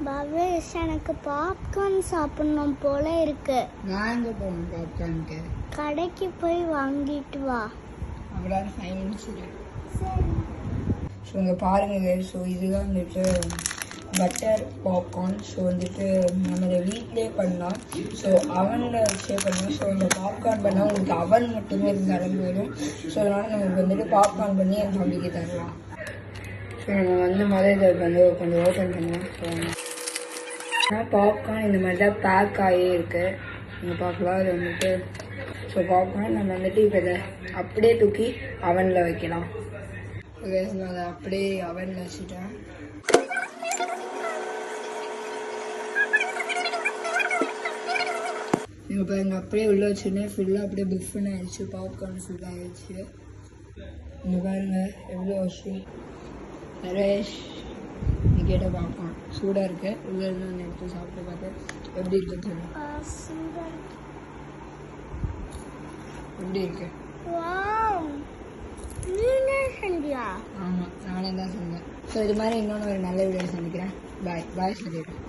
பவேஷ், எனக்கு பாப்கார்ன் சாப்பிடணும் போல இருக்கு. நான் எங்க போகணும் பாப்கார்னுக்கு? கடைக்கு போய் வாங்கிட்டு வா. அவ்வளோ 5 minutes சரி. ஸோ இங்கே பாருங்க. ஸோ இதுதான் வந்துட்டு பட்டர் பாப்கார்ன். ஸோ வந்துட்டு நம்ம இதை வீட்டிலே பண்ணலாம். ஸோ அவனில் வச்சே பண்ணலாம். ஸோ இந்த பாப்கார்ன் பண்ணால் உங்களுக்கு அவன் மட்டுமே இருந்தாலும் போதும். ஸோ அதனால் நமக்கு வந்துட்டு பாப்கார்ன் பண்ணி என் தம்பிக்கு தரலாம். ஸோ நம்ம வந்து முதல் இதை வந்து கொஞ்சம் ஓப்பன் பண்ணலாம். ஸோ பாப்கார்ன் இந்த மாதிரி தான் பேக் ஆகி இருக்குது. நீங்கள் பார்க்கலாம். அது வந்துட்டு ஸோ பாப்கார்ன் நம்ம வந்துட்டு இப்போ இதை அப்படியே தூக்கி அவனில் வைக்கலாம். நான் அதை அப்படியே அவனில் வச்சுட்டேன். நீங்கள் பாருங்கள், அப்படியே உள்ளே வச்சுருந்தேன். ஃபுல்லாக அப்படியே பிஃப்னு ஆயிடுச்சு. பாப்கார்ன் ஃபுல்லாக ஆயிடுச்சு. நீங்கள் பாருங்கள் எவ்வளோ ஸ்வீட். நரேஷ் நீ கேட்ட பாப்கார்ன் சூடாக இருக்குது. உள்ளே இருந்து ஒன்று எடுத்து சாப்பிட்டு பார்த்தேன். எப்படி இருக்குன்னு சொல்லுங்கள். எப்படி இருக்கு? ஆமாம், நானே தான் சொன்னேன். ஸோ இது மாதிரி இன்னொன்று ஒரு நல்ல வீடியோ சந்திக்கிறேன். பாய் பாய் சொல்லிடுறேன்.